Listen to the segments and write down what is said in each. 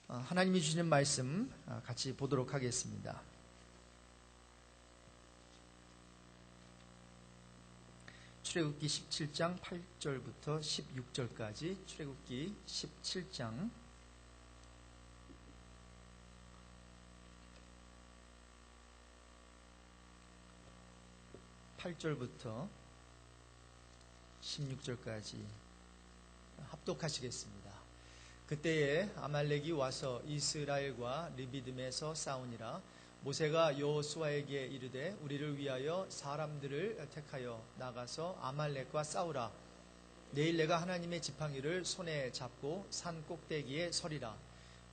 하나님이 주시는 말씀 같이 보도록 하겠습니다. 출애굽기 17장 8절부터 16절까지 출애굽기 17장 8절부터 16절까지 합독하시겠습니다. 그때에 아말렉이 와서 이스라엘과 르비딤에서 싸우니라. 모세가 여호수아에게 이르되 우리를 위하여 사람들을 택하여 나가서 아말렉과 싸우라. 내일 내가 하나님의 지팡이를 손에 잡고 산 꼭대기에 서리라.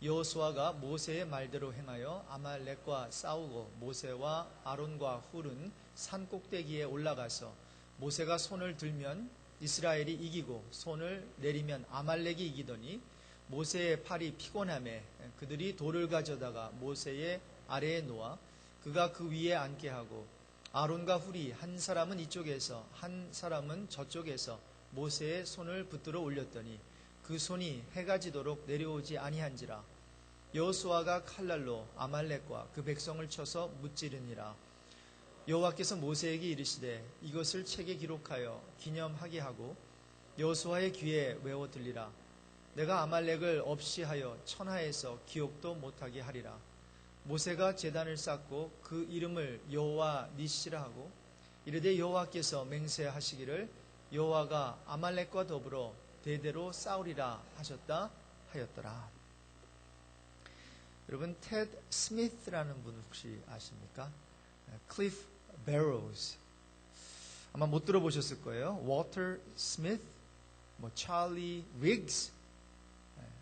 여호수아가 모세의 말대로 행하여 아말렉과 싸우고 모세와 아론과 훌은 산 꼭대기에 올라가서 모세가 손을 들면 이스라엘이 이기고 손을 내리면 아말렉이 이기더니 모세의 팔이 피곤하매 그들이 돌을 가져다가 모세의 아래에 놓아 그가 그 위에 앉게 하고 아론과 훌이 한 사람은 이쪽에서 한 사람은 저쪽에서 모세의 손을 붙들어 올렸더니 그 손이 해가 지도록 내려오지 아니한지라. 여호수아가 칼날로 아말렉과 그 백성을 쳐서 무찌르니라. 여호와께서 모세에게 이르시되 이것을 책에 기록하여 기념하게 하고 여호수아의 귀에 외워 들리라. 내가 아말렉을 없이 하여 천하에서 기억도 못하게 하리라. 모세가 제단을 쌓고 그 이름을 여호와 니시라 하고 이르되 여호와께서 맹세하시기를 여호와가 아말렉과 더불어 대대로 싸우리라 하셨다 하였더라. 여러분, 테드 스미스라는 분 혹시 아십니까? 클리프 베로우스. 아마 못 들어보셨을 거예요. 워터 스미스, 찰리 리그스.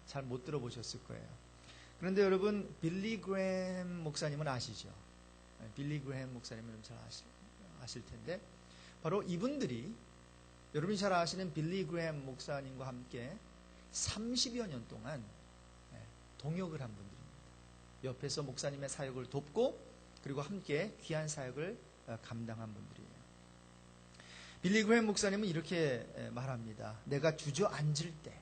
잘 못 들어보셨을 거예요. 그런데 여러분, 빌리 그레햄 목사님은 아시죠? 빌리 그레햄 목사님은 잘 아실 텐데, 바로 이분들이 여러분이 잘 아시는 빌리 그레햄 목사님과 함께 30여 년 동안 동역을 한 분들입니다. 옆에서 목사님의 사역을 돕고 그리고 함께 귀한 사역을 감당한 분들이에요. 빌리 그레햄 목사님은 이렇게 말합니다. 내가 주저앉을 때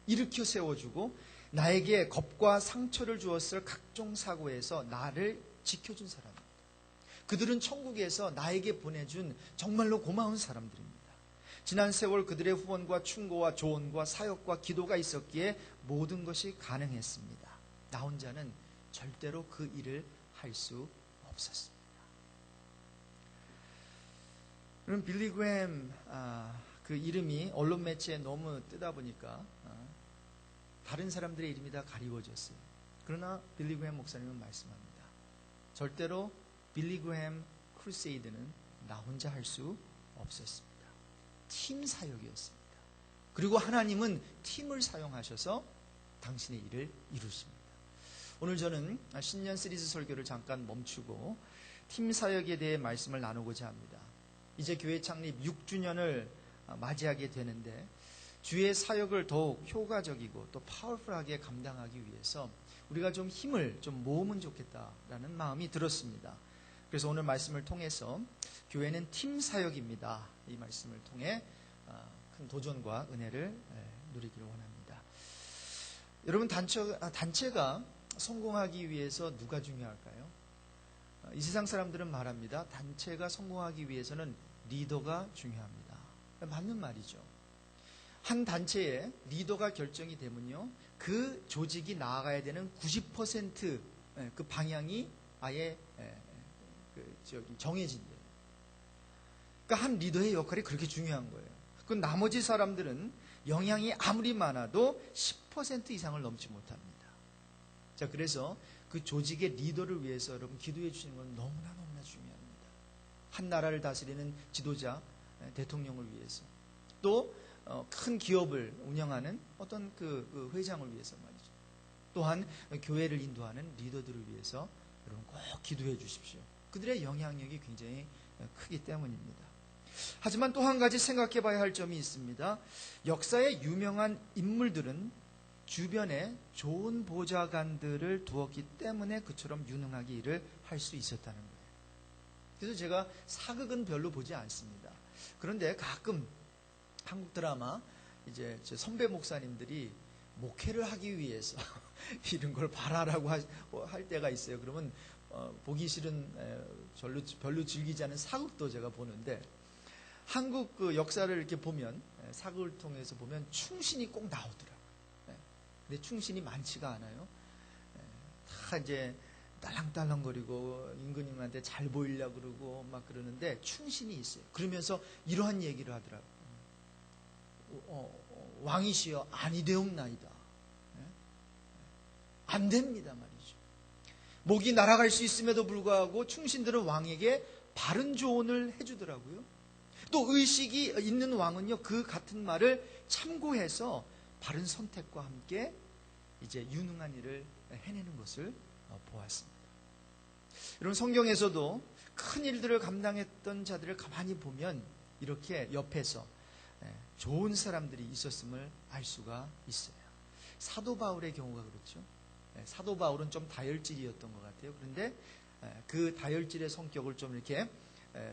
일으켜 세워주고 나에게 겁과 상처를 주었을 각종 사고에서 나를 지켜준 사람입니다. 그들은 천국에서 나에게 보내준 정말로 고마운 사람들입니다. 지난 세월 그들의 후원과 충고와 조언과 사역과 기도가 있었기에 모든 것이 가능했습니다. 나 혼자는 절대로 그 일을 할 수 없었습니다. 그럼 빌리 그레햄 그 이름이 언론 매체에 너무 뜨다 보니까 다른 사람들의 이름이 다 가리워졌어요. 그러나 빌리 그레햄 목사님은 말씀합니다. 절대로 빌리 그레햄 크루세이드는 나 혼자 할 수 없었습니다. 팀 사역이었습니다. 그리고 하나님은 팀을 사용하셔서 당신의 일을 이루십니다. 오늘 저는 신년 시리즈 설교를 잠깐 멈추고 팀 사역에 대해 말씀을 나누고자 합니다. 이제 교회 창립 6주년을 맞이하게 되는데 주의 사역을 더욱 효과적이고 또 파워풀하게 감당하기 위해서 우리가 좀 힘을 좀 모으면 좋겠다라는 마음이 들었습니다. 그래서 오늘 말씀을 통해서 교회는 팀 사역입니다. 이 말씀을 통해 큰 도전과 은혜를 누리기를 원합니다. 여러분, 단체가 성공하기 위해서 누가 중요할까요? 이 세상 사람들은 말합니다. 단체가 성공하기 위해서는 리더가 중요합니다. 맞는 말이죠. 한 정체의 리더가 결정이 되면요, 그 조직이 나아가야 되는 90% 그 방향이 아예 정해진대요. 그러니까 한 리더의 역할이 그렇게 중요한 거예요. 그 나머지 사람들은 영향이 아무리 많아도 10% 이상을 넘지 못합니다. 자, 그래서 그 조직의 리더를 위해서 여러분 기도해 주시는 건 너무나 중요합니다. 한 나라를 다스리는 지도자, 대통령을 위해서, 또 큰 기업을 운영하는 어떤 그 회장을 위해서 말이죠. 또한 교회를 인도하는 리더들을 위해서 여러분 꼭 기도해 주십시오. 그들의 영향력이 굉장히 크기 때문입니다. 하지만 또 한 가지 생각해 봐야 할 점이 있습니다. 역사의 유명한 인물들은 주변에 좋은 보좌관들을 두었기 때문에 그처럼 유능하게 일을 할 수 있었다는 거예요. 그래서 제가 사극은 별로 보지 않습니다. 그런데 가끔 한국 드라마 이제 선배 목사님들이 목회를 하기 위해서 이런 걸 바라라고 할 때가 있어요. 그러면 보기 싫은 별로 즐기지 않은 사극도 제가 보는데, 한국 그 역사를 이렇게 보면, 사극을 통해서 보면 충신이 꼭 나오더라고요. 근데 충신이 많지가 않아요. 다 이제 딸랑딸랑거리고 임금님한테 잘 보이려고 그러고 막 그러는데 충신이 있어요. 그러면서 이러한 얘기를 하더라고요. 왕이시여 아니되옵나이다. 안 됩니다 말이죠. 목이 날아갈 수 있음에도 불구하고 충신들은 왕에게 바른 조언을 해주더라고요. 또 의식이 있는 왕은요, 그 같은 말을 참고해서 바른 선택과 함께 이제 유능한 일을 해내는 것을 보았습니다. 여러분, 성경에서도 큰 일들을 감당했던 자들을 가만히 보면 이렇게 옆에서 좋은 사람들이 있었음을 알 수가 있어요. 사도 바울의 경우가 그렇죠. 사도 바울은 좀 다혈질이었던 것 같아요. 그런데 그 다혈질의 성격을 좀 이렇게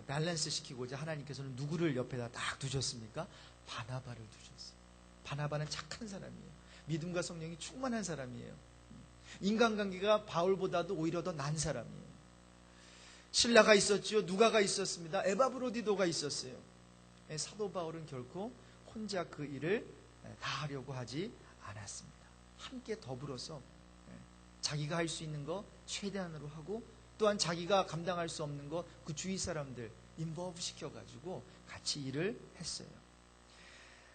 밸런스 시키고자 하나님께서는 누구를 옆에다 딱 두셨습니까? 바나바를 두셨어요. 바나바는 착한 사람이에요. 믿음과 성령이 충만한 사람이에요. 인간관계가 바울보다도 오히려 더 난 사람이에요. 실라가 있었죠. 누가가 있었습니다. 에바브로디도가 있었어요. 사도 바울은 결코 혼자 그 일을 다 하려고 하지 않았습니다. 함께 더불어서 자기가 할 수 있는 거 최대한으로 하고, 또한 자기가 감당할 수 없는 거 그 주위 사람들 인버브 시켜가지고 같이 일을 했어요.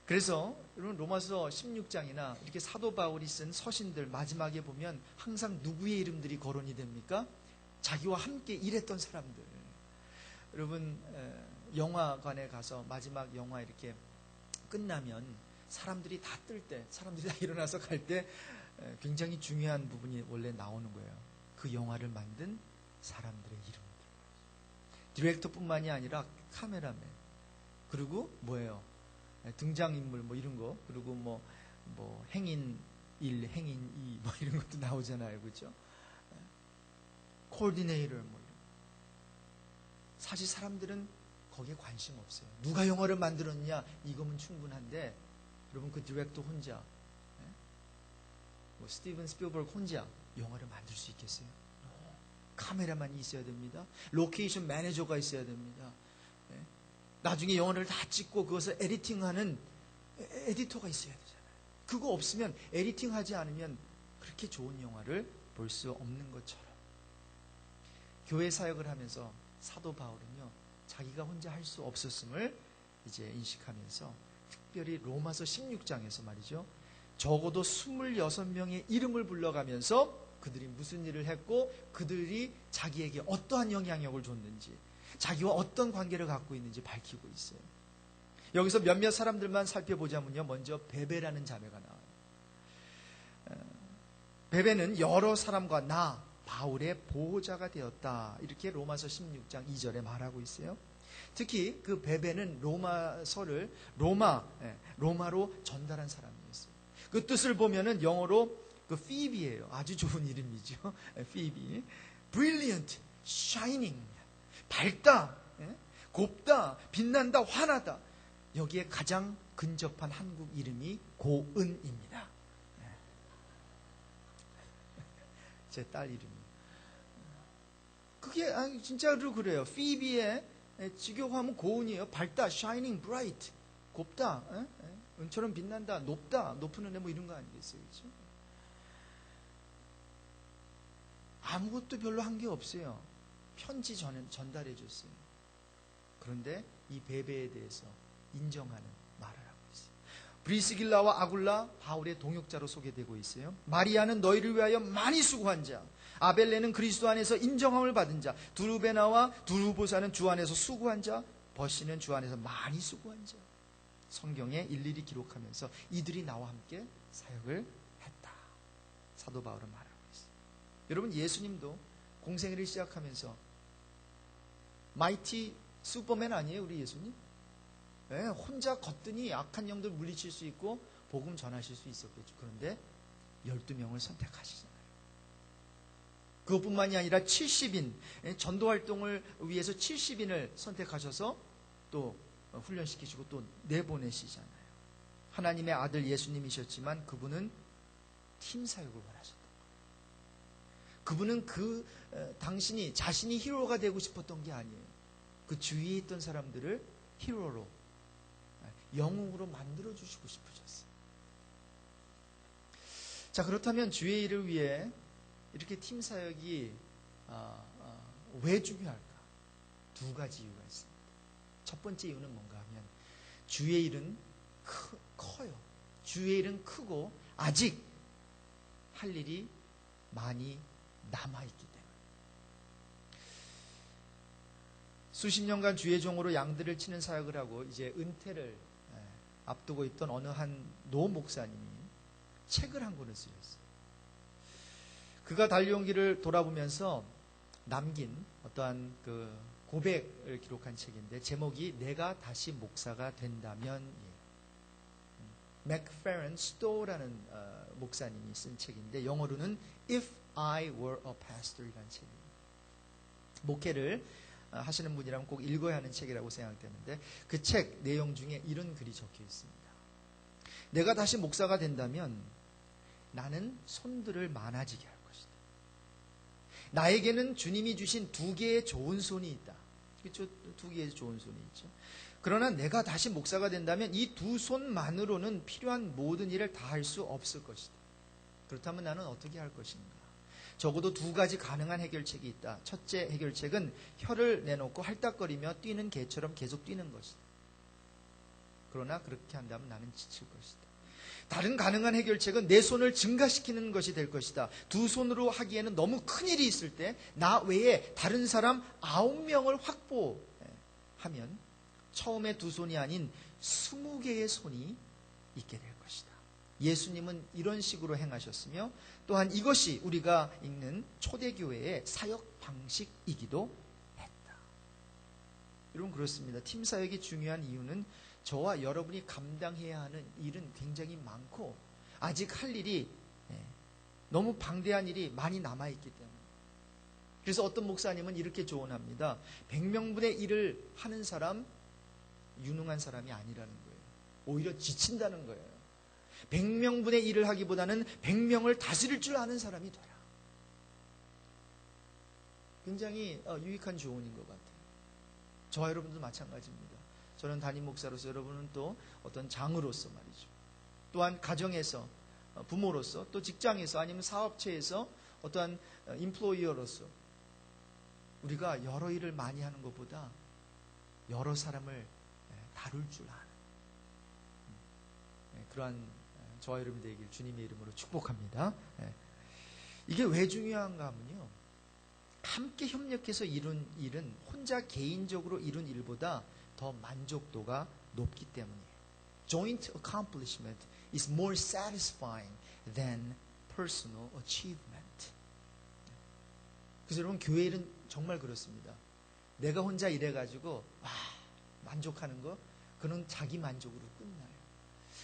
그래서 여러분, 로마서 16장이나 이렇게 사도 바울이 쓴 서신들 마지막에 보면 항상 누구의 이름들이 거론이 됩니까? 자기와 함께 일했던 사람들. 여러분, 영화관에 가서 마지막 영화 이렇게 끝나면 사람들이 다 뜰 때, 사람들이 다 일어나서 갈 때 굉장히 중요한 부분이 원래 나오는 거예요. 그 영화를 만든 사람들의 이름들. 디렉터뿐만이 아니라 카메라맨, 그리고 뭐예요? 등장인물 뭐 이런 거, 그리고 뭐 행인 1, 행인 2 뭐 이런 것도 나오잖아요. 그렇죠? 코디네이터 뭐 이런. 사실 사람들은 거기에 관심 없어요. 누가 영화를 만들었냐 이거면 충분한데, 여러분, 그 디렉터 혼자, 뭐 스티븐 스필버그 혼자 영화를 만들 수 있겠어요? 카메라만이 있어야 됩니다. 로케이션 매니저가 있어야 됩니다. 나중에 영화를 다 찍고 그것을 에디팅하는 에디터가 있어야 되잖아요. 그거 없으면, 에디팅하지 않으면 그렇게 좋은 영화를 볼 수 없는 것처럼, 교회 사역을 하면서 사도 바울은요, 자기가 혼자 할 수 없었음을 이제 인식하면서 특별히 로마서 16장에서 말이죠, 적어도 26명의 이름을 불러가면서 그들이 무슨 일을 했고 그들이 자기에게 어떠한 영향력을 줬는지, 자기와 어떤 관계를 갖고 있는지 밝히고 있어요. 여기서 몇몇 사람들만 살펴보자면요, 먼저 베베라는 자매가 나와요. 베베는 여러 사람과 나 바울의 보호자가 되었다, 이렇게 로마서 16장 2절에 말하고 있어요. 특히 그 베베는 로마서를 로마로 전달한 사람이었어요. 그 뜻을 보면은 영어로 그 피비예요. 아주 좋은 이름이죠. 피비. Brilliant, shining. 밝다, 곱다, 빛난다, 환하다. 여기에 가장 근접한 한국 이름이 고은입니다. 제 딸 이름이에요. 그게 진짜로 그래요. 피비의 직역하면 고은이에요. 밝다, shining, bright. 곱다, 은처럼 빛난다, 높다, 높은 은혜 뭐 이런 거 아니겠어요? 그렇죠? 아무것도 별로 한 게 없어요. 편지 전달해 줬어요. 그런데 이 베베에 대해서 인정하는 말을 하고 있어요. 브리스길라와 아굴라, 바울의 동역자로 소개되고 있어요. 마리아는 너희를 위하여 많이 수고한 자, 아벨레는 그리스도 안에서 인정함을 받은 자, 두루베나와 두루보사는 주 안에서 수고한 자, 버시는 주 안에서 많이 수고한 자. 성경에 일일이 기록하면서 이들이 나와 함께 사역을 했다, 사도 바울은 말하고 있어요. 여러분, 예수님도 공생애를 시작하면서 마이티 슈퍼맨 아니에요, 우리 예수님? 네, 혼자 걷더니 악한 영들 물리칠 수 있고 복음 전하실 수 있었겠죠. 그런데 12명을 선택하시잖아요. 그것뿐만이 아니라 70인, 전도 활동을 위해서 70인을 선택하셔서 또 훈련시키시고 또 내보내시잖아요. 하나님의 아들 예수님이셨지만 그분은 팀 사역을 원하셨던 거예요. 그분은 당신이 자신이 히로가 되고 싶었던 게 아니에요. 그 주위에 있던 사람들을 히로로, 영웅으로 만들어주시고 싶으셨어요. 자, 그렇다면 주의 일을 위해 이렇게 팀 사역이 왜 중요할까? 두 가지 이유가 있습니다. 첫 번째 이유는 뭔가 하면 주의 일은 커요. 주의 일은 크고 아직 할 일이 많이 남아있기 때문에. 수십 년간 주의 종으로 양들을 치는 사역을 하고 이제 은퇴를 앞두고 있던 어느 한 노 목사님이 책을 한 권을 쓰셨어요. 그가 달려온 길을 돌아보면서 남긴 어떠한 그 고백을 기록한 책인데 제목이 내가 다시 목사가 된다면, 맥페런 스토우라는 목사님이 쓴 책인데 영어로는 If I Were a Pastor이라는 책입니다. 목회를 하시는 분이라면 꼭 읽어야 하는 책이라고 생각되는데 그 책 내용 중에 이런 글이 적혀 있습니다. 내가 다시 목사가 된다면 나는 손들을 많아지게 할 것이다. 나에게는 주님이 주신 2개의 좋은 손이 있다. 그렇죠? 2개의 좋은 손이 있죠. 그러나 내가 다시 목사가 된다면 이 2 손만으로는 필요한 모든 일을 다 할 수 없을 것이다. 그렇다면 나는 어떻게 할 것인가? 적어도 2가지 가능한 해결책이 있다. 첫째 해결책은 혀를 내놓고 할딱거리며 뛰는 개처럼 계속 뛰는 것이다. 그러나 그렇게 한다면 나는 지칠 것이다. 다른 가능한 해결책은 내 손을 증가시키는 것이 될 것이다. 2 손으로 하기에는 너무 큰 일이 있을 때 나 외에 다른 사람 9명을 확보하면 처음에 2 손이 아닌 20개의 손이 있게 될 것이다. 예수님은 이런 식으로 행하셨으며 또한 이것이 우리가 읽는 초대교회의 사역 방식이기도 했다. 여러분 그렇습니다. 팀 사역이 중요한 이유는 저와 여러분이 감당해야 하는 일은 굉장히 많고 아직 할 일이 너무 방대한 일이 많이 남아있기 때문에. 그래서 어떤 목사님은 이렇게 조언합니다. 100명분의 일을 하는 사람 유능한 사람이 아니라는 거예요. 오히려 지친다는 거예요. 100명분의 일을 하기보다는 100명을 다스릴 줄 아는 사람이 되라. 굉장히 유익한 조언인 것 같아요. 저와 여러분도 마찬가지입니다. 저는 담임 목사로서, 여러분은 또 어떤 장으로서 말이죠. 또한 가정에서, 부모로서, 또 직장에서 아니면 사업체에서 어떠한 인플로이어로서 우리가 여러 일을 많이 하는 것보다 여러 사람을 다룰 줄 아는 그러한 저와 여러분 되길 주님의 이름으로 축복합니다. 이게 왜 중요한가 하면요, 함께 협력해서 이룬 일은 혼자 개인적으로 이룬 일보다 더 만족도가 높기 때문이에요. Joint accomplishment is more satisfying than personal achievement. 그래서 여러분 교회 일은 정말 그렇습니다. 내가 혼자 일해가지고 만족하는 거, 그는 자기 만족으로 끝나요.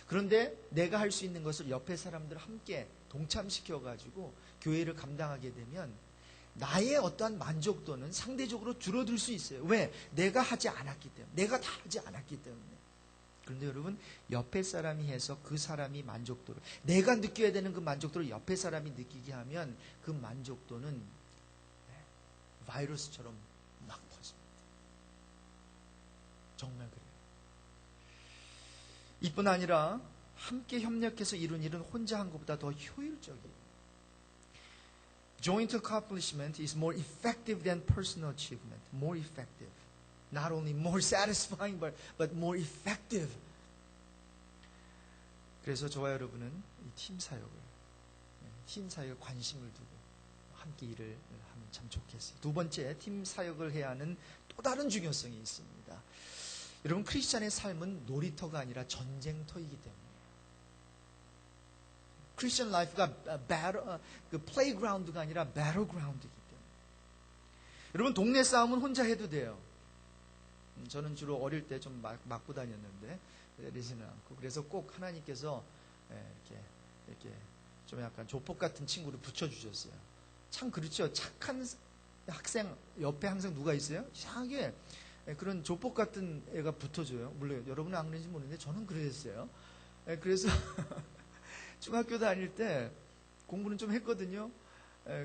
그런데 내가 할 수 있는 것을 옆에 사람들 함께 동참시켜가지고 교회를 감당하게 되면 나의 어떠한 만족도는 상대적으로 줄어들 수 있어요. 왜? 내가 하지 않았기 때문에. 내가 다 하지 않았기 때문에. 그런데 여러분, 옆에 사람이 해서 그 사람이 만족도를, 내가 느껴야 되는 그 만족도를 옆에 사람이 느끼게 하면 그 만족도는 바이러스처럼 막 퍼집니다. 정말 그래요. 이뿐 아니라 함께 협력해서 이룬 일은 혼자 한 것보다 더 효율적이에요. Joint accomplishment is more effective than personal achievement. More effective. Not only more satisfying, but more effective. 그래서 저와 여러분은 이 팀 사역에 관심을 두고 함께 일을 하면 참 좋겠어요. 두 번째, 팀 사역을 해야 하는 또 다른 중요성이 있습니다. 여러분, 크리스찬의 삶은 놀이터가 아니라 전쟁터이기 때문에. 크리스천 라이프가 그 플레이그라운드가 아니라 배틀그라운드이기 때문에. 여러분, 동네 싸움은 혼자 해도 돼요. 저는 주로 어릴 때 좀 맞고 다녔는데 때리지는 않고, 그래서 꼭 하나님께서 이렇게 좀 약간 조폭 같은 친구를 붙여주셨어요. 참 그렇죠. 착한 학생 옆에 항상 누가 있어요? 이상하게 그런 조폭 같은 애가 붙어줘요. 물론 여러분은 안 그런지 모르는데 저는 그랬어요. 그래서 중학교 다닐 때 공부는 좀 했거든요.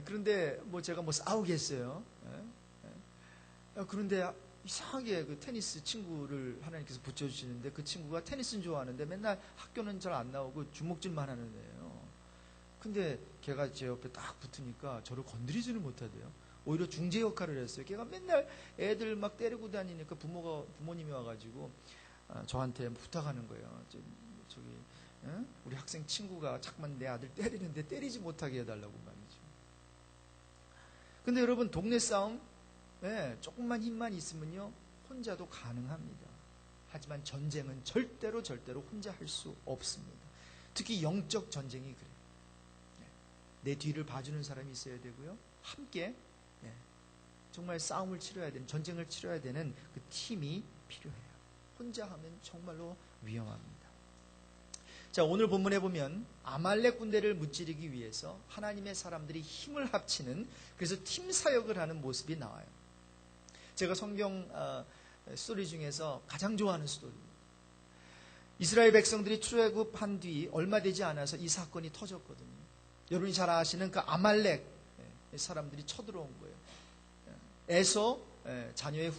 그런데 뭐 제가 뭐 싸우겠어요. 그런데 이상하게 그 테니스 친구를 하나님께서 붙여주시는데 그 친구가 테니스는 좋아하는데 맨날 학교는 잘 안 나오고 주먹질만 하는 애예요. 근데 걔가 제 옆에 딱 붙으니까 저를 건드리지는 못하대요. 오히려 중재 역할을 했어요. 걔가 맨날 애들 막 때리고 다니니까 부모님이 와가지고 저한테 부탁하는 거예요. 저기 우리 학생 친구가 자꾸만 내 아들 때리는데 때리지 못하게 해달라고 말이죠. 근데 여러분 동네 싸움 조금만 힘만 있으면요 혼자도 가능합니다. 하지만 전쟁은 절대로 혼자 할 수 없습니다. 특히 영적 전쟁이 그래요. 내 뒤를 봐주는 사람이 있어야 되고요. 함께 정말 싸움을 치러야 되는, 전쟁을 치러야 되는 그 팀이 필요해요. 혼자 하면 정말로 위험합니다. 자, 오늘 본문에 보면 아말렉 군대를 무찌르기 위해서 하나님의 사람들이 힘을 합치는, 그래서 팀 사역을 하는 모습이 나와요. 제가 성경 스토리 중에서 가장 좋아하는 스토리입니다. 이스라엘 백성들이 출애굽한 뒤 얼마 되지 않아서 이 사건이 터졌거든요. 여러분이 잘 아시는 그 아말렉 사람들이 쳐들어온 거예요. 에서 자녀의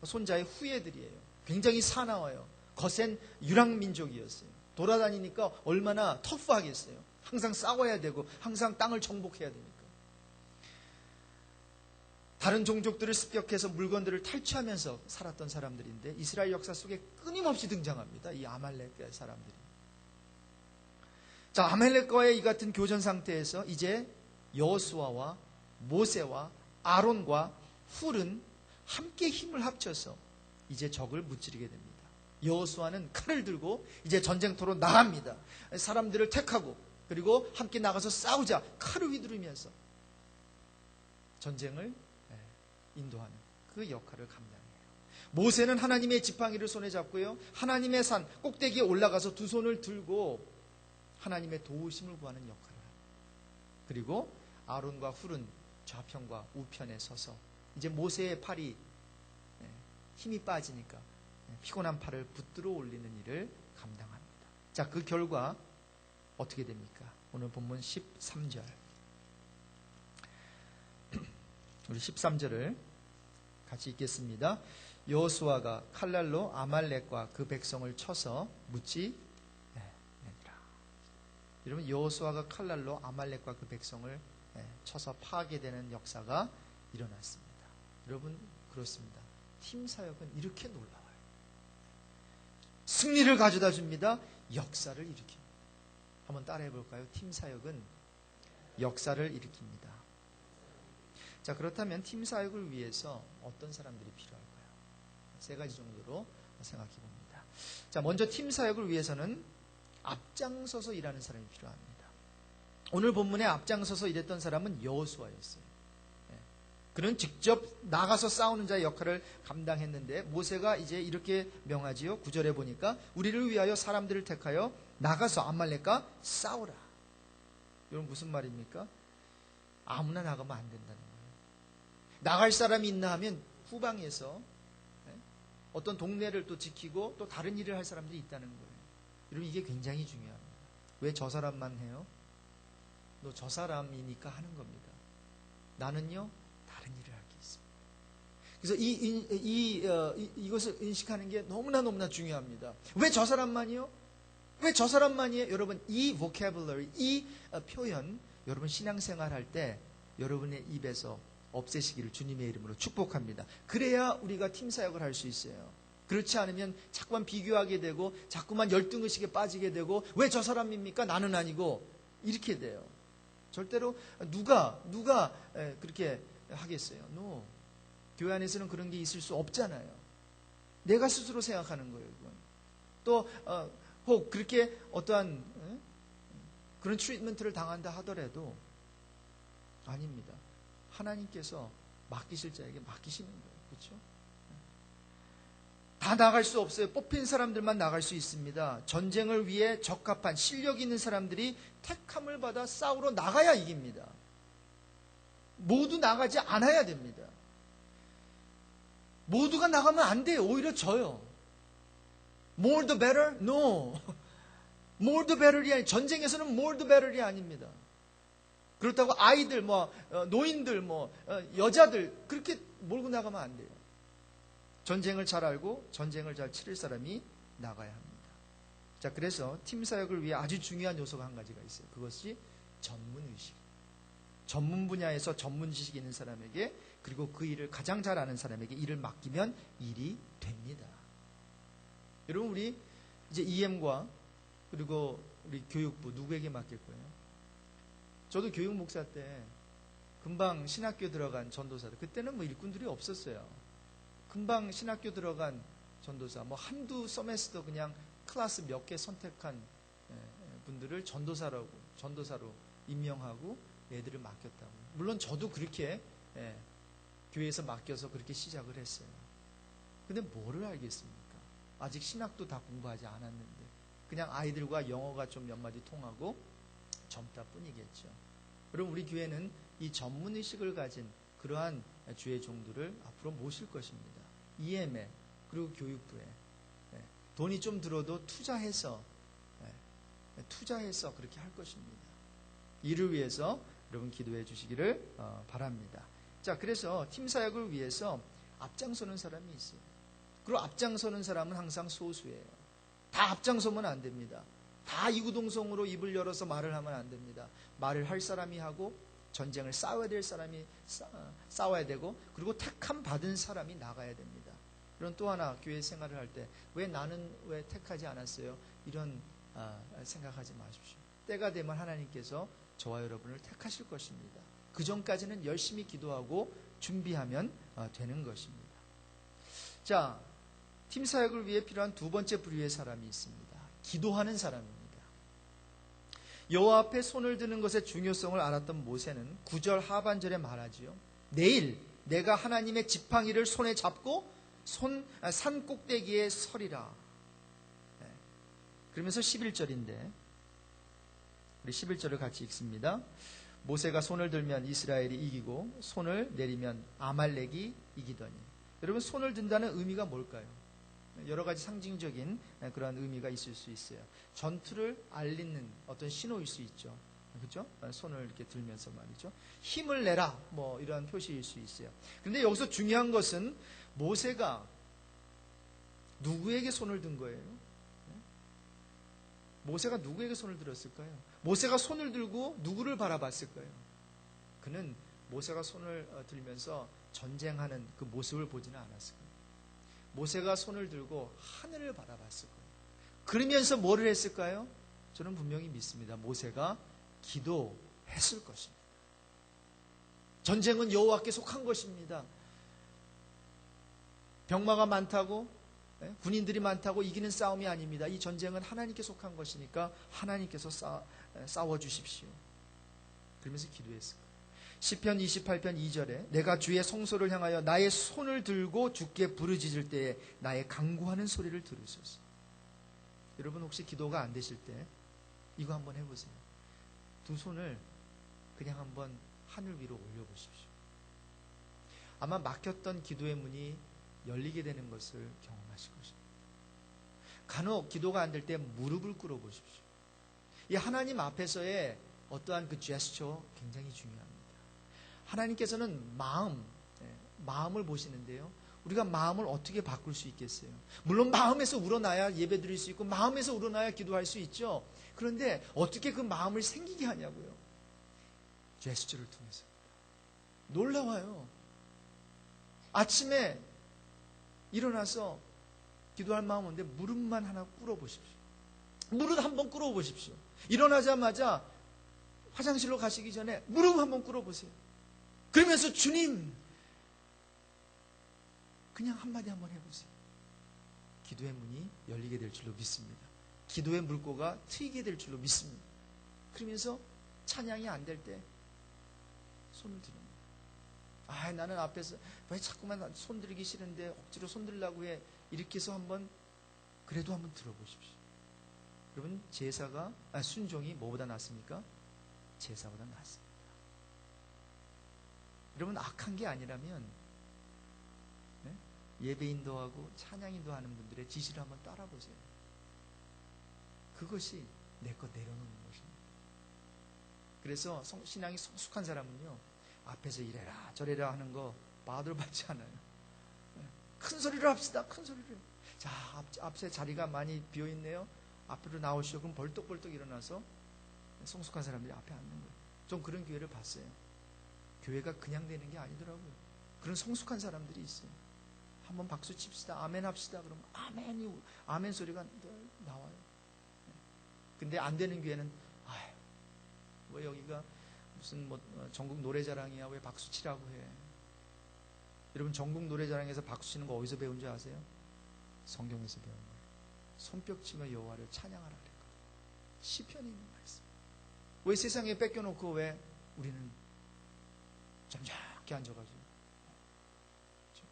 손자의 후예들이에요. 굉장히 사나워요. 거센 유랑민족이었어요. 돌아다니니까 얼마나 터프하겠어요. 항상 싸워야 되고 항상 땅을 정복해야 되니까. 다른 종족들을 습격해서 물건들을 탈취하면서 살았던 사람들인데 이스라엘 역사 속에 끊임없이 등장합니다. 이 아말렉 사람들이. 자, 아말렉과의 이 같은 교전 상태에서 이제 여호수아와 모세와 아론과 훌은 함께 힘을 합쳐서 이제 적을 무찌르게 됩니다. 여호수아는 칼을 들고 이제 전쟁터로 나갑니다. 사람들을 택하고 그리고 함께 나가서 싸우자 칼을 휘두르면서 전쟁을 인도하는 그 역할을 감당해요. 모세는 하나님의 지팡이를 손에 잡고요. 하나님의 산 꼭대기에 올라가서 두 손을 들고 하나님의 도우심을 구하는 역할을 합니다. 그리고 아론과 훌은 좌편과 우편에 서서 이제 모세의 팔이 힘이 빠지니까 피곤한 팔을 붙들어 올리는 일을 감당합니다. 자, 그 결과 어떻게 됩니까? 오늘 본문 13절. 우리 13절을 같이 읽겠습니다. 여호수아가 칼날로 아말렉과 그 백성을 쳐서 무찌르니라. 여러분, 여호수아가 칼날로 아말렉과 그 백성을 쳐서 파괴되는 역사가 일어났습니다. 여러분, 그렇습니다. 팀 사역은 이렇게 놀라워요. 승리를 가져다 줍니다. 역사를 일으킵니다. 한번 따라해 볼까요? 팀 사역은 역사를 일으킵니다. 자, 그렇다면 팀 사역을 위해서 어떤 사람들이 필요할까요? 세 가지 정도로 생각해 봅니다. 자, 먼저 팀 사역을 위해서는 앞장서서 일하는 사람이 필요합니다. 오늘 본문에 앞장서서 일했던 사람은 여호수아였어요. 그는 직접 나가서 싸우는 자의 역할을 감당했는데 모세가 이제 이렇게 명하지요. 9절에 보니까 우리를 위하여 사람들을 택하여 나가서 아말렉과 싸우라. 이건 무슨 말입니까? 아무나 나가면 안 된다는 거예요. 나갈 사람이 있나 하면 후방에서 어떤 동네를 또 지키고 또 다른 일을 할 사람들이 있다는 거예요. 여러분, 이게 굉장히 중요합니다. 왜 저 사람만 해요? 너 저 사람이니까 하는 겁니다. 나는요 다른 일을 할 게 있습니다. 그래서 이것을 인식하는 게 너무나 중요합니다. 왜 저 사람만이요? 왜 저 사람만이에요? 여러분, 이 vocabulary, 이 표현, 여러분 신앙생활 할 때 여러분의 입에서 없애시기를 주님의 이름으로 축복합니다. 그래야 우리가 팀 사역을 할 수 있어요. 그렇지 않으면 자꾸만 비교하게 되고 자꾸만 열등의식에 빠지게 되고 왜 저 사람입니까? 나는 아니고 이렇게 돼요. 절대로 누가 그렇게 하겠어요? No. 교회 안에서는 그런 게 있을 수 없잖아요. 내가 스스로 생각하는 거예요. 그건. 또 혹 그렇게 어떠한 그런 트리트먼트를 당한다 하더라도 아닙니다. 하나님께서 맡기실 자에게 맡기시는 거예요. 그렇죠? 다 나갈 수 없어요. 뽑힌 사람들만 나갈 수 있습니다. 전쟁을 위해 적합한 실력 있는 사람들이 택함을 받아 싸우러 나가야 이깁니다. 모두 나가지 않아야 됩니다. 모두가 나가면 안 돼요. 오히려 져요. More the better? No. More the better이 아니, 전쟁에서는 more the better이 아닙니다. 그렇다고 아이들, 노인들, 여자들 그렇게 몰고 나가면 안 돼요. 전쟁을 잘 알고 전쟁을 잘 치를 사람이 나가야 합니다. 자, 그래서 팀 사역을 위해 아주 중요한 요소가 한 가지가 있어요. 그것이 전문의식. 전문 분야에서 전문 지식이 있는 사람에게, 그리고 그 일을 가장 잘 아는 사람에게 일을 맡기면 일이 됩니다. 여러분, 우리 이제 EM과 그리고 우리 교육부 누구에게 맡길 거예요? 저도 교육 목사 때 금방 신학교 들어간 전도사들, 그때는 일꾼들이 없었어요. 금방 신학교 들어간 전도사, 한두 서메스터 그냥 클래스 몇 개 선택한 분들을 전도사로 임명하고 애들을 맡겼다고. 물론 저도 그렇게 교회에서 맡겨서 그렇게 시작을 했어요. 근데 뭐를 알겠습니까? 아직 신학도 다 공부하지 않았는데 그냥 아이들과 영어가 좀 몇 마디 통하고 젊다 뿐이겠죠. 여러분, 우리 교회는 이 전문의식을 가진 그러한 주의 종들을 앞으로 모실 것입니다. EM에 그리고 교육부에 돈이 좀 들어도 투자해서 그렇게 할 것입니다. 이를 위해서 여러분 기도해 주시기를 바랍니다. 자, 그래서 팀 사역을 위해서 앞장서는 사람이 있어요. 그리고 앞장서는 사람은 항상 소수예요. 다 앞장서면 안 됩니다. 다 이구동성으로 입을 열어서 말을 하면 안 됩니다. 말을 할 사람이 하고, 전쟁을 싸워야 될 사람이 싸워야 되고, 그리고 택함 받은 사람이 나가야 됩니다. 그런 또 하나, 교회 생활을 할 때 나는 왜 택하지 않았어요? 이런 생각하지 마십시오. 때가 되면 하나님께서 저와 여러분을 택하실 것입니다. 그 전까지는 열심히 기도하고 준비하면 되는 것입니다. 자, 팀 사역을 위해 필요한 두 번째 부류의 사람이 있습니다. 기도하는 사람입니다. 여호와 앞에 손을 드는 것의 중요성을 알았던 모세는 9절 하반절에 말하지요. 내일 내가 하나님의 지팡이를 손에 잡고 산 꼭대기에 서리라. 그러면서 11절인데 우리 11절을 같이 읽습니다. 모세가 손을 들면 이스라엘이 이기고 손을 내리면 아말렉이 이기더니. 여러분, 손을 든다는 의미가 뭘까요? 여러 가지 상징적인 그런 의미가 있을 수 있어요. 전투를 알리는 어떤 신호일 수 있죠. 그렇죠? 손을 이렇게 들면서 말이죠. 힘을 내라, 이런 표시일 수 있어요. 그런데 여기서 중요한 것은 모세가 누구에게 손을 든 거예요? 모세가 누구에게 손을 들었을까요? 모세가 손을 들고 누구를 바라봤을까요? 그는 모세가 손을 들면서 전쟁하는 그 모습을 보지는 않았을 거예요. 모세가 손을 들고 하늘을 바라봤을 거예요. 그러면서 뭐를 했을까요? 저는 분명히 믿습니다. 모세가 기도했을 것입니다. 전쟁은 여호와께 속한 것입니다. 병마가 많다고, 군인들이 많다고 이기는 싸움이 아닙니다. 이 전쟁은 하나님께 속한 것이니까 하나님께서 싸워주십시오. 그러면서 기도했을 거예요. 시편 28편 2절에 내가 주의 성소를 향하여 나의 손을 들고 주께 부르짖을 때에 나의 간구하는 소리를 들으소서. 여러분, 혹시 기도가 안 되실 때 이거 한번 해보세요. 두 손을 그냥 한번 하늘 위로 올려보십시오. 아마 막혔던 기도의 문이 열리게 되는 것을 경험하실 것입니다. 간혹 기도가 안 될 때 무릎을 꿇어 보십시오. 이 하나님 앞에서의 어떠한 그 제스처 굉장히 중요합니다. 하나님께서는 마음을 보시는데요. 우리가 마음을 어떻게 바꿀 수 있겠어요? 물론 마음에서 우러나야 예배 드릴 수 있고 마음에서 우러나야 기도할 수 있죠. 그런데 어떻게 그 마음을 생기게 하냐고요? 제스처를 통해서. 놀라워요. 아침에 일어나서 기도할 마음 오는데 무릎만 하나 꿇어보십시오. 무릎 한번 꿇어보십시오. 일어나자마자 화장실로 가시기 전에 무릎 한번 꿇어보세요. 그러면서 주님, 그냥 한마디 한번 해보세요. 기도의 문이 열리게 될 줄로 믿습니다. 기도의 물꼬가 트이게 될 줄로 믿습니다. 그러면서 찬양이 안 될 때 손을 드는 거예요. 나는 앞에서 왜 자꾸만 손 들기 싫은데 억지로 손 들려고 해. 이렇게 해서 그래도 한번 들어보십시오. 여러분, 순종이 뭐보다 낫습니까? 제사보다 낫습니다. 여러분, 악한 게 아니라면 예배 인도하고 찬양 인도하는 분들의 지시를 한번 따라보세요. 그것이 내 것 내려놓는 것입니다. 그래서 신앙이 성숙한 사람은요, 앞에서 이래라 저래라 하는 거 마들 받지 않아요. 큰 소리로 합시다. 큰 소리로. 자, 앞에 자리가 많이 비어있네요. 앞으로 나오시오. 그럼 벌떡벌떡 일어나서 성숙한 사람들이 앞에 앉는 거예요. 좀 그런 교회를 봤어요. 교회가 그냥 되는 게 아니더라고요. 그런 성숙한 사람들이 있어요. 한번 박수 칩시다. 아멘 합시다. 그러면 아멘 소리가 나와요. 근데 안 되는 교회는, 아유, 왜 여기가 무슨 전국 노래자랑이야. 왜 박수 치라고 해. 여러분, 전국 노래자랑에서 박수 치는 거 어디서 배운 줄 아세요? 성경에서 배운 거예요. 손뼉 치며 여호와를 찬양하라 그랬거든요. 시편에 있는 말씀. 왜 세상에 뺏겨놓고 왜 우리는 잠잠하게 앉아가지고. 그렇죠?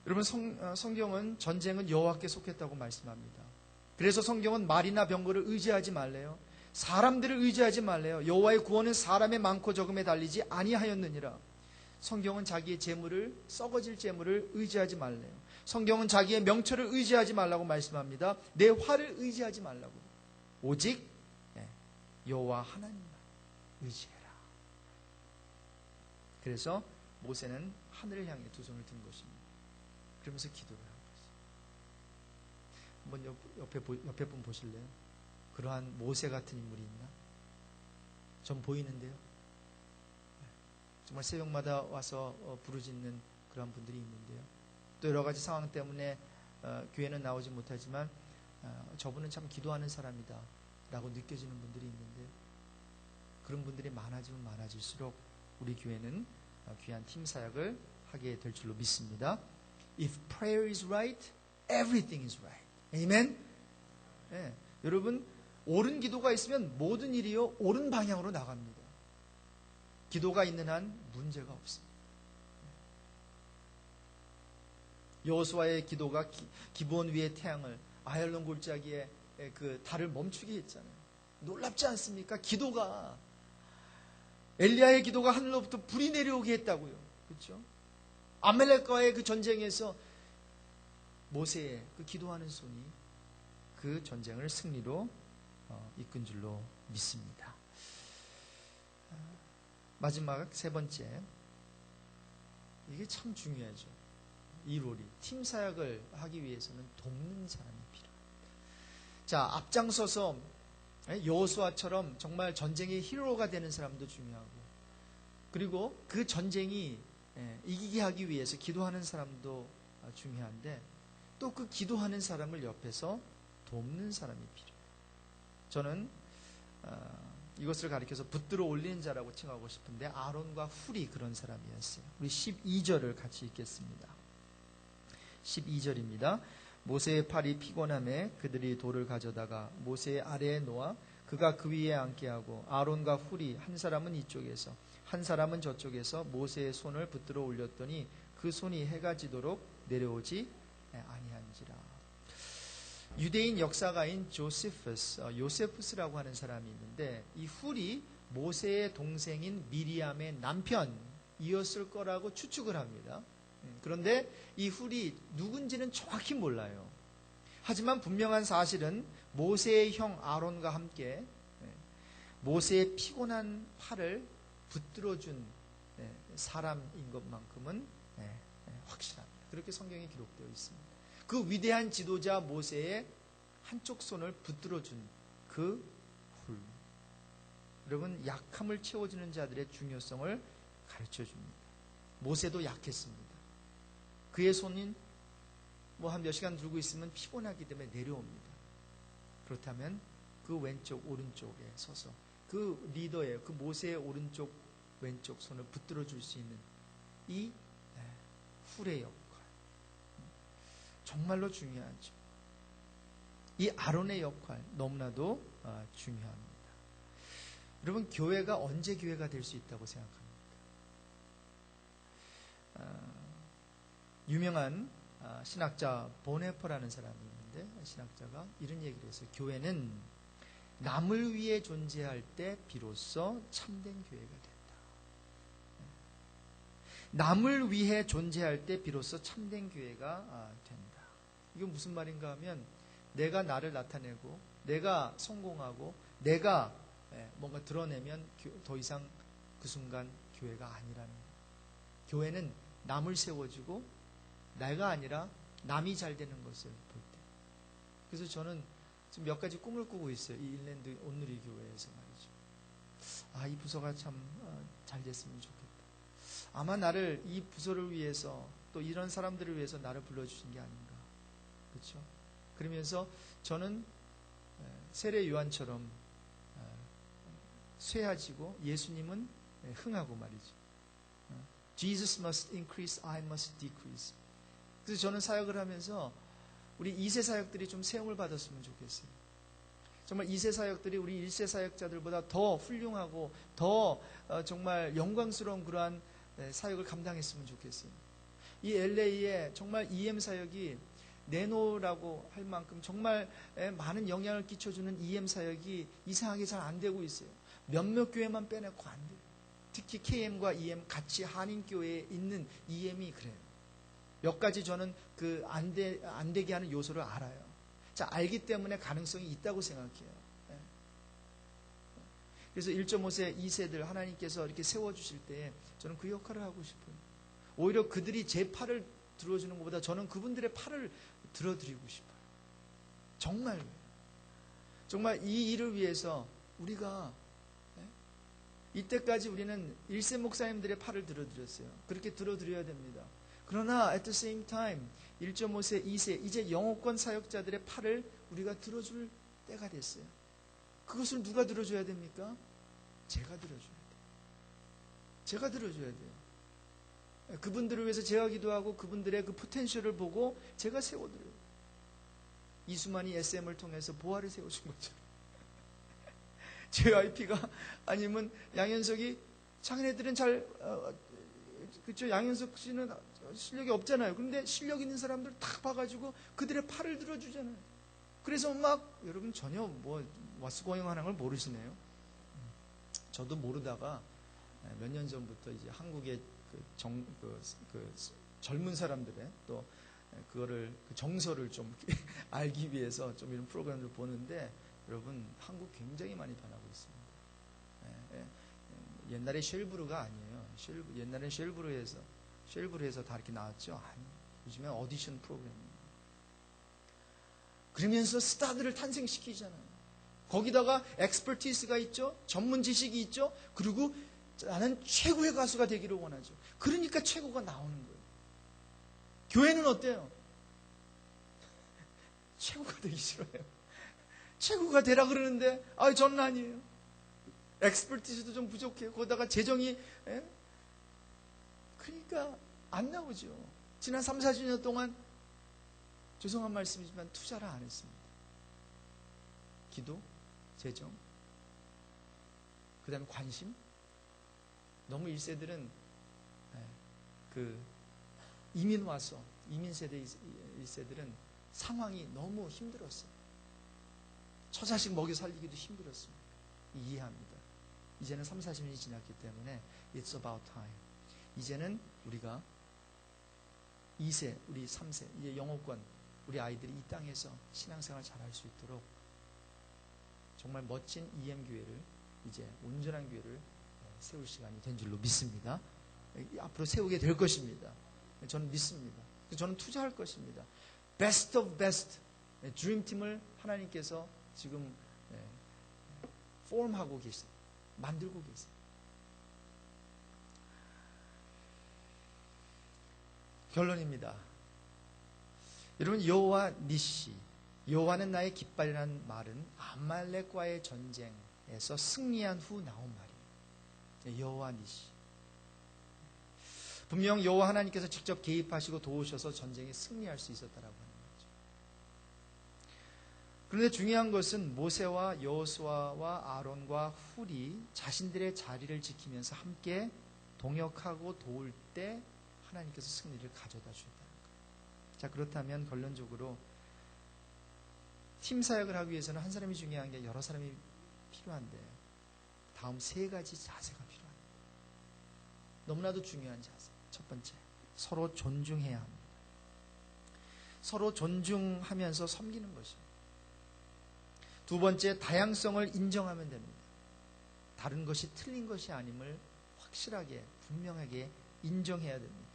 여러분, 성경은 전쟁은 여호와께 속했다고 말씀합니다. 그래서 성경은 말이나 병거를 의지하지 말래요. 사람들을 의지하지 말래요. 여호와의 구원은 사람의 많고 적음에 달리지 아니하였느니라. 성경은 자기의 재물을, 썩어질 재물을 의지하지 말래요. 성경은 자기의 명철을 의지하지 말라고 말씀합니다. 내 활을 의지하지 말라고. 오직 여호와 하나님만 의지해라. 그래서 모세는 하늘을 향해 두 손을 든 것입니다. 그러면서 기도를 한 거죠. 한번 옆에 분 보실래요? 그러한 모세 같은 인물이 있나? 전 보이는데요. 정말 새벽마다 와서 부르짖는 그런 분들이 있는데요. 또 여러 가지 상황 때문에 교회는 나오지 못하지만 저분은 참 기도하는 사람이다 라고 느껴지는 분들이 있는데, 그런 분들이 많아지면 많아질수록 우리 교회는 귀한 팀 사역을 하게 될 줄로 믿습니다. If prayer is right, everything is right. Amen? 네. 여러분, 옳은 기도가 있으면 모든 일이요 옳은 방향으로 나갑니다. 기도가 있는 한 문제가 없습니다. 여호수아의 기도가 기브온 위의 태양을, 아얄론 골짜기에 그 달을 멈추게 했잖아요. 놀랍지 않습니까? 기도가, 엘리야의 기도가 하늘로부터 불이 내려오게 했다고요. 그렇죠? 아말렉과의 그 전쟁에서 모세의 그 기도하는 손이 그 전쟁을 승리로 이끈 줄로 믿습니다. 마지막 세 번째, 이게 참 중요하죠. 이 롤이, 팀 사역을 하기 위해서는 돕는 사람이 필요합니다. 자, 앞장서서 여호수아처럼 정말 전쟁의 히로가 되는 사람도 중요하고, 그리고 그 전쟁이 이기게 하기 위해서 기도하는 사람도 중요한데, 또 그 기도하는 사람을 옆에서 돕는 사람이 필요해요. 저는 이것을 가리켜서 붙들어 올리는 자라고 칭하고 싶은데, 아론과 훌이 그런 사람이었어요. 우리 12절을 같이 읽겠습니다. 12절입니다. 모세의 팔이 피곤함에 그들이 돌을 가져다가 모세의 아래에 놓아 그가 그 위에 앉게 하고, 아론과 훌이 한 사람은 이쪽에서 한 사람은 저쪽에서 모세의 손을 붙들어 올렸더니 그 손이 해가 지도록 내려오지 아니한지라. 유대인 역사가인 요세푸스라고 하는 사람이 있는데, 이 훌이 모세의 동생인 미리암의 남편이었을 거라고 추측을 합니다. 그런데 이 훌이 누군지는 정확히 몰라요. 하지만 분명한 사실은 모세의 형 아론과 함께 모세의 피곤한 팔을 붙들어준 사람인 것만큼은 확실합니다. 그렇게 성경에 기록되어 있습니다. 그 위대한 지도자 모세의 한쪽 손을 붙들어준 그 훌. 여러분, 약함을 채워주는 자들의 중요성을 가르쳐줍니다. 모세도 약했습니다. 그의 손인 한 몇 시간 들고 있으면 피곤하기 때문에 내려옵니다. 그렇다면 그 왼쪽 오른쪽에 서서 그 리더의, 그 모세의 오른쪽 왼쪽 손을 붙들어 줄 수 있는 이 훌의 역할, 정말로 중요하죠. 이 아론의 역할 너무나도 중요합니다. 여러분, 교회가 언제 교회가 될 수 있다고 생각합니까? 유명한 신학자 보네퍼라는 사람이 있는데, 신학자가 이런 얘기를 했어요. 교회는 남을 위해 존재할 때 비로소 참된 교회가 된다. 남을 위해 존재할 때 비로소 참된 교회가 된다. 이건 무슨 말인가 하면, 내가 나를 나타내고 내가 성공하고 내가 뭔가 드러내면 더 이상 그 순간 교회가 아니라는 거예요. 교회는 남을 세워주고 내가 아니라 남이 잘 되는 것을 볼 때. 그래서 저는 지금 몇 가지 꿈을 꾸고 있어요. 이 일랜드 온누리 교회에서 말이죠. 이 부서가 참 잘 됐으면 좋겠다. 아마 나를 이 부서를 위해서 또 이런 사람들을 위해서 나를 불러주신 게 아닌가. 그렇죠? 그러면서 저는 세례 요한처럼 쇠해지고 예수님은 흥하고 말이죠. Jesus must increase, I must decrease. 그래서 저는 사역을 하면서 우리 2세 사역들이 좀 세움을 받았으면 좋겠어요. 정말 2세 사역들이 우리 1세 사역자들보다 더 훌륭하고 더 정말 영광스러운 그러한 사역을 감당했으면 좋겠어요. 이 LA에 정말 EM 사역이 내노라고 할 만큼 정말 많은 영향을 끼쳐주는 EM 사역이 이상하게 잘 안 되고 있어요. 몇몇 교회만 빼놓고 안 돼요. 특히 KM과 EM 같이 한인교회에 있는 EM이 그래요. 몇 가지 저는 그 안 되게 하는 요소를 알아요. 자, 알기 때문에 가능성이 있다고 생각해요. 그래서 1.5세, 2세들 하나님께서 이렇게 세워주실 때 저는 그 역할을 하고 싶어요. 오히려 그들이 제 팔을 들어주는 것보다 저는 그분들의 팔을 들어드리고 싶어요. 정말 이 일을 위해서 우리가 이때까지 우리는 1세 목사님들의 팔을 들어드렸어요. 그렇게 들어드려야 됩니다. 그러나 at the same time 1.5세, 2세 이제 영어권 사역자들의 팔을 우리가 들어줄 때가 됐어요. 그것을 누가 들어줘야 됩니까? 제가 들어줘야 돼요. 제가 들어줘야 돼요. 그분들을 위해서 제가 기도하고 그분들의 그 포텐셜을 보고 제가 세워드려요. 이수만이 SM을 통해서 보아를 세워준 것처럼. JYP가 아니면 양현석이 장인애들은 그렇죠. 양현석 씨는 실력이 없잖아요. 그런데 실력 있는 사람들 딱 봐가지고 그들의 팔을 들어주잖아요. 그래서 막 여러분 전혀 와스고잉하는 걸 모르시네요. 저도 모르다가 몇 년 전부터 이제 한국의 젊은 사람들의 또 그거를 그 정서를 좀 알기 위해서 좀 이런 프로그램을 보는데 여러분 한국 굉장히 많이 변하고 있습니다. 옛날에 쉘브르가 아니에요. 옛날엔 쉘브르에서 다 이렇게 나왔죠. 아니, 요즘엔 오디션 프로그램입니다. 그러면서 스타들을 탄생시키잖아요. 거기다가 엑스퍼티스가 있죠. 전문 지식이 있죠. 그리고 나는 최고의 가수가 되기를 원하죠. 그러니까 최고가 나오는 거예요. 교회는 어때요? 최고가 되기 싫어요. 최고가 되라 그러는데 저는 아니에요. 엑스퍼티스도 좀 부족해요. 거기다가 재정이 그러니까 안 나오죠. 지난 3, 40년 동안 죄송한 말씀이지만 투자를 안 했습니다. 기도, 재정, 그 다음에 관심. 너무 1세들은 이민 와서 이민 세대 1세들은 상황이 너무 힘들었어요. 처자식 먹여 살리기도 힘들었습니다. 이해합니다. 이제는 3, 40년이 지났기 때문에 It's about time. 이제는 우리가 2세, 우리 3세, 이제 영어권 우리 아이들이 이 땅에서 신앙생활 잘할 수 있도록 정말 멋진 EM교회를 이제 온전한 교회를 세울 시간이 된 줄로 믿습니다. 앞으로 세우게 될 것입니다. 저는 믿습니다. 저는 투자할 것입니다. Best of best 드림팀을 하나님께서 지금 폼하고 계세요. 만들고 계세요. 결론입니다. 여러분, 여호와 니시, 여호와는 나의 깃발이라는 말은 아말렉과의 전쟁에서 승리한 후 나온 말이에요. 여호와 니시. 분명 여호와 하나님께서 직접 개입하시고 도우셔서 전쟁에 승리할 수 있었다라고 하는 거죠. 그런데 중요한 것은 모세와 여호수아와 아론과 훌이 자신들의 자리를 지키면서 함께 동역하고 도울 때 하나님께서 승리를 가져다 주셨다는 거예요. 자, 그렇다면 결론적으로 팀 사역을 하기 위해서는 한 사람이 중요한 게 여러 사람이 필요한데 다음 3가지 자세가 필요합니다. 너무나도 중요한 자세. 첫 번째, 서로 존중해야 합니다. 서로 존중하면서 섬기는 것입니다. 두 번째, 다양성을 인정하면 됩니다. 다른 것이 틀린 것이 아님을 확실하게 분명하게 인정해야 됩니다.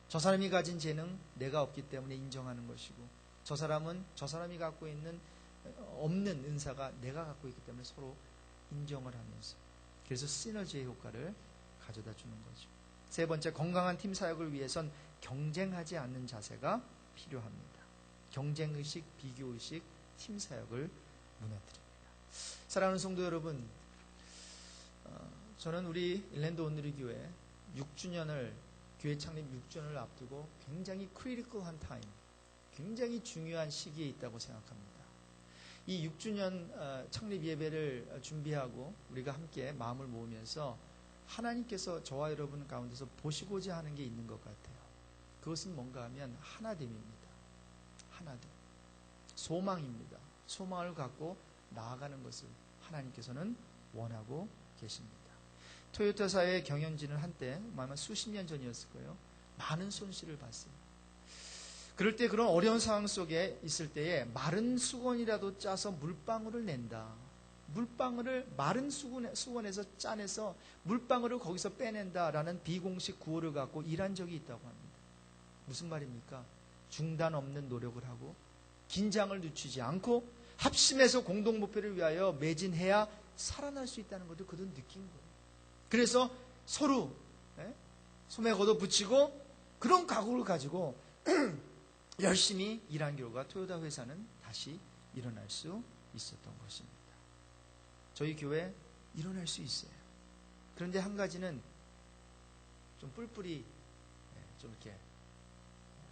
저 사람이 가진 재능 내가 없기 때문에 인정하는 것이고, 저 사람은 저 사람이 갖고 있는 없는 은사가 내가 갖고 있기 때문에 서로 인정을 하면서, 그래서 시너지의 효과를 가져다 주는 거죠. 세 번째, 건강한 팀 사역을 위해선 경쟁하지 않는 자세가 필요합니다. 경쟁의식, 비교의식, 팀 사역을 무너뜨립니다. 사랑하는 성도 여러분, 저는 우리 일랜드 온누리 교회 6주년을, 교회 창립 6주년을 앞두고 굉장히 크리티컬한 타임, 굉장히 중요한 시기에 있다고 생각합니다. 이 6주년 창립 예배를 준비하고 우리가 함께 마음을 모으면서 하나님께서 저와 여러분 가운데서 보시고자 하는 게 있는 것 같아요. 그것은 뭔가 하면 하나됨입니다. 하나됨. 소망입니다. 소망을 갖고 나아가는 것을 하나님께서는 원하고 계십니다. 토요타사의 경영진은 한때 아마 수십 년 전이었을 거예요. 많은 손실을 봤어요. 그럴 때, 그런 어려운 상황 속에 있을 때에 마른 수건이라도 짜서 물방울을 낸다. 물방울을 마른 수건에서 짜내서 물방울을 거기서 빼낸다라는 비공식 구호를 갖고 일한 적이 있다고 합니다. 무슨 말입니까? 중단 없는 노력을 하고 긴장을 늦추지 않고 합심해서 공동 목표를 위하여 매진해야 살아날 수 있다는 것을 그들은 느낀 거예요. 그래서 서로 소매 걷어붙이고 그런 각오를 가지고 열심히 일한 결과 토요타 회사는 다시 일어날 수 있었던 것입니다. 저희 교회 일어날 수 있어요. 그런데 한 가지는 좀 뿔뿔이 좀 이렇게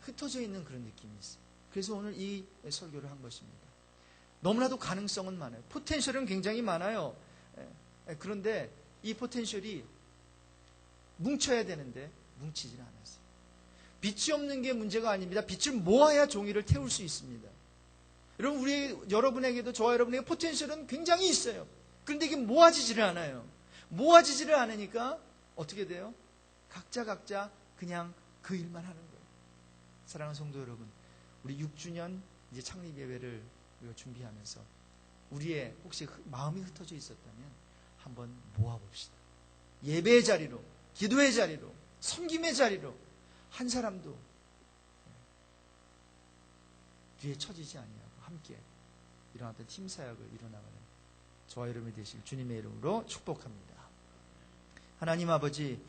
흩어져 있는 그런 느낌이 있어요. 그래서 오늘 이 설교를 한 것입니다. 너무나도 가능성은 많아요. 포텐셜은 굉장히 많아요. 그런데 이 포텐셜이 뭉쳐야 되는데 뭉치질 않았어요. 빛이 없는 게 문제가 아닙니다. 빛을 모아야 종이를 태울 수 있습니다. 여러분, 여러분에게도 저와 여러분에게 포텐셜은 굉장히 있어요. 그런데 이게 모아지지를 않아요. 모아지지를 않으니까 어떻게 돼요? 각자 그냥 그 일만 하는 거예요. 사랑하는 성도 여러분, 우리 6주년 이제 창립 예배를 우리가 준비하면서 우리의 혹시 마음이 흩어져 있었다면 한번 모아봅시다. 예배의 자리로, 기도의 자리로, 섬김의 자리로 한 사람도 뒤에 처지지 아니하고 함께 일어났던 팀 사역을 이뤄나가는 저와 여러분이 되실 주님의 이름으로 축복합니다. 하나님 아버지,